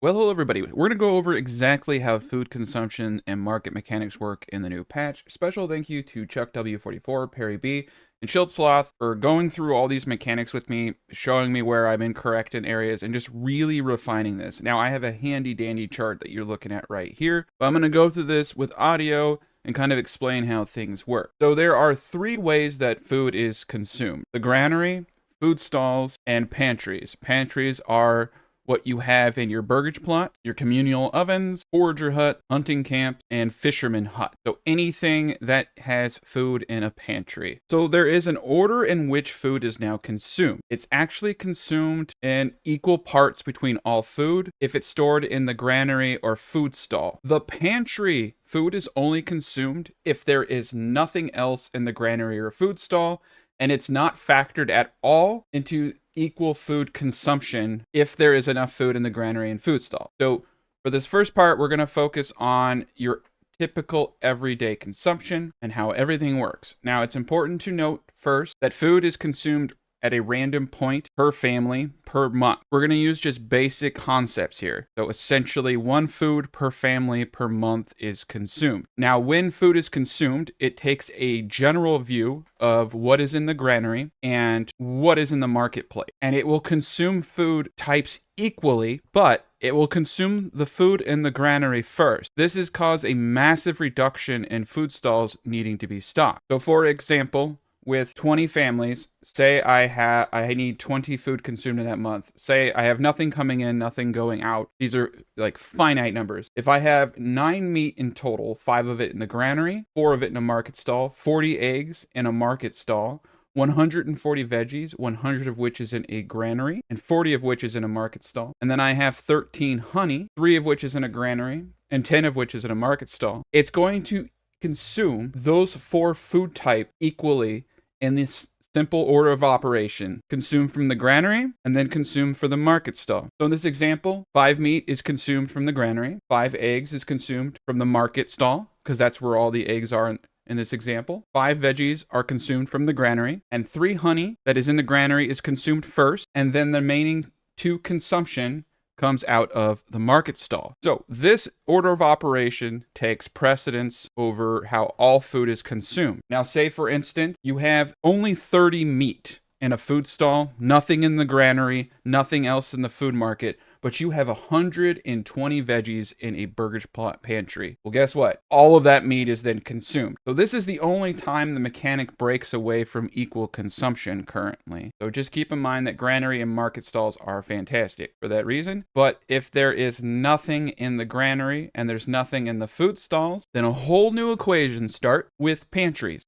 Well, hello everybody. We're going to go over exactly how food consumption and market mechanics work in the new patch. Special thank you to Chuck W44, PARRY.B, and Sloth for going through all these mechanics with me, showing me where I'm incorrect in areas, and just really refining this. Now, I have a handy dandy chart that you're looking at right here, but I'm going to go through this with audio and kind of explain how things work. So there are three ways that food is consumed: the granary, food stalls, and pantries. Pantries are what you have in your burgage plot, your communal ovens, forager hut, hunting camp, and fisherman hut. So anything that has food in a pantry. So there is an order in which food is now consumed. It's actually consumed in equal parts between all food if it's stored in the granary or food stall. The pantry food is only consumed if there is nothing else in the granary or food stall, and it's not factored at all into equal food consumption if there is enough food in the granary and food stall. So for this first part, we're going to focus on your typical everyday consumption and how everything works. Now, it's important to note first that food is consumed at a random point per family per month. We're going to use just basic concepts here. So essentially, one food per family per month is consumed. Now, when food is consumed, it takes a general view of what is in the granary and what is in the marketplace. And it will consume food types equally, but it will consume the food in the granary first. This has caused a massive reduction in food stalls needing to be stocked. So for example, with 20 families, say I need 20 food consumed in that month. Say I have nothing coming in, nothing going out. These are like finite numbers. If I have 9 meat in total, 5 of it in the granary, 4 of it in a market stall, 40 eggs in a market stall, 140 veggies, 100 of which is in a granary, and 40 of which is in a market stall. And then I have 13 honey, 3 of which is in a granary, and 10 of which is in a market stall. It's going to consume those 4 food type equally in this simple order of operation: consumed from the granary and then consumed for the market stall. So in this example, 5 meat is consumed from the granary, 5 eggs is consumed from the market stall, because that's where all the eggs are in this example. 5 veggies are consumed from the granary, and 3 honey that is in the granary is consumed first, and then the remaining 2 consumption comes out of the market stall. So this order of operation takes precedence over how all food is consumed. Now, say for instance, you have only 30 meat in a food stall, nothing in the granary, nothing else in the food market, but you have 120 veggies in a burgage plot pantry. Well, guess what? All of that meat is then consumed. So this is the only time the mechanic breaks away from equal consumption currently. So just keep in mind that granary and market stalls are fantastic for that reason. But if there is nothing in the granary and there's nothing in the food stalls, then a whole new equation starts with pantries.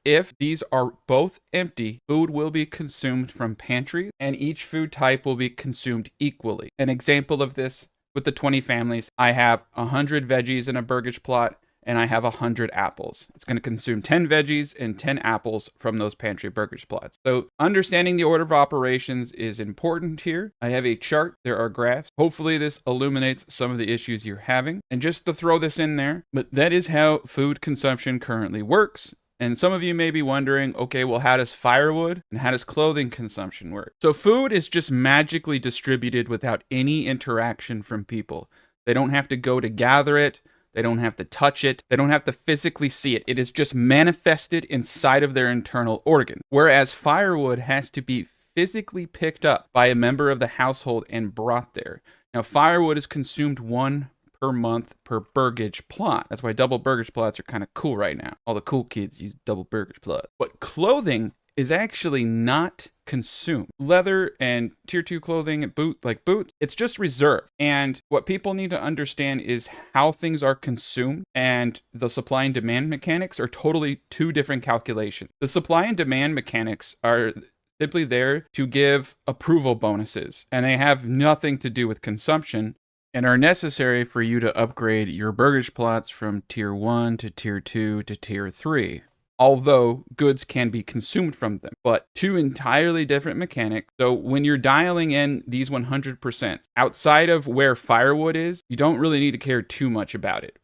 If these are both empty, food will be consumed from pantries, and each food type will be consumed equally. An example of this with the 20 families: I have 100 veggies in a burgage plot, and I have 100 apples. It's going to consume 10 veggies and 10 apples from those pantry burgage plots. So understanding the order of operations is important here. I have a chart. There are graphs. Hopefully this illuminates some of the issues you're having. And just to throw this in there, but that is how food consumption currently works. And some of you may be wondering, okay, well, how does firewood and how does clothing consumption work? So food is just magically distributed without any interaction from people. They don't have to go to gather it. They don't have to touch it. They don't have to physically see it. It is just manifested inside of their internal organ. Whereas firewood has to be physically picked up by a member of the household and brought there. Now, firewood is consumed 1 per month per burgage plot. That's why double burgage plots are kind of cool right now. All the cool kids use double burgage plot. But clothing is actually not consumed. Leather and tier 2 clothing, boots, it's just reserved. And what people need to understand is how things are consumed and the supply and demand mechanics are totally 2 different calculations. The supply and demand mechanics are simply there to give approval bonuses, and they have nothing to do with consumption, and are necessary for you to upgrade your burgage plots from tier 1 to tier 2 to tier 3. Although goods can be consumed from them, but 2 entirely different mechanics. So when you're dialing in these 100%, outside of where firewood is, you don't really need to care too much about it.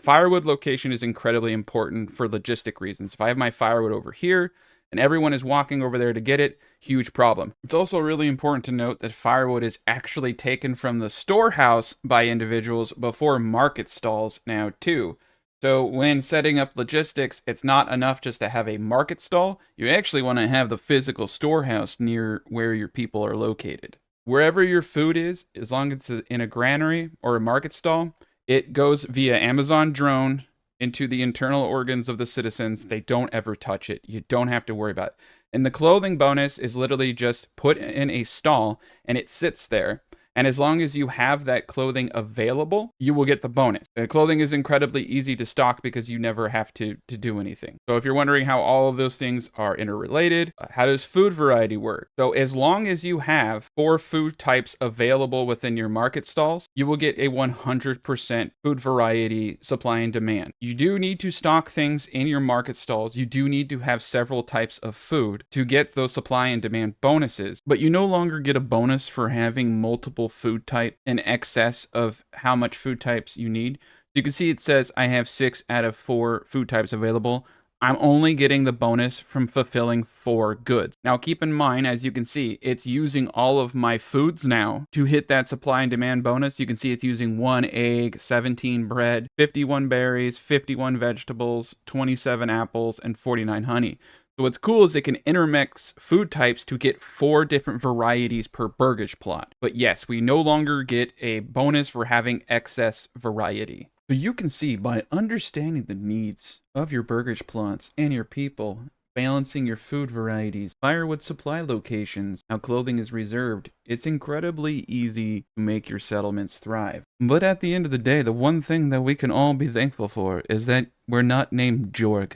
Firewood location is incredibly important for logistic reasons. If I have my firewood over here, and everyone is walking over there to get it, huge problem. It's also really important to note that firewood is actually taken from the storehouse by individuals before market stalls now too. So when setting up logistics, it's not enough just to have a market stall. You actually want to have the physical storehouse near where your people are located. Wherever your food is, as long as it's in a granary or a market stall, it goes via Amazon drone into the internal organs of the citizens. They don't ever touch it. You don't have to worry about it. And the clothing bonus is literally just put in a stall and it sits there. And as long as you have that clothing available, you will get the bonus. The clothing is incredibly easy to stock because you never have to do anything. So if you're wondering how all of those things are interrelated, how does food variety work? So as long as you have 4 food types available within your market stalls, you will get a 100% food variety supply and demand. You do need to stock things in your market stalls. You do need to have several types of food to get those supply and demand bonuses, but you no longer get a bonus for having multiple food type in excess of how much food types you need. You can see it says I have 6 out of 4 food types available. I'm only getting the bonus from fulfilling 4 goods. Now keep in mind, as you can see, it's using all of my foods now to hit that supply and demand bonus. You can see it's using 1 egg, 17 bread, 51 berries, 51 vegetables, 27 apples, and 49 honey. So what's cool is it can intermix food types to get 4 different varieties per burgage plot. But yes, we no longer get a bonus for having excess variety. So you can see, by understanding the needs of your burgage plots and your people, balancing your food varieties, firewood supply locations, how clothing is reserved, it's incredibly easy to make your settlements thrive. But at the end of the day, the one thing that we can all be thankful for is that we're not named Jorg.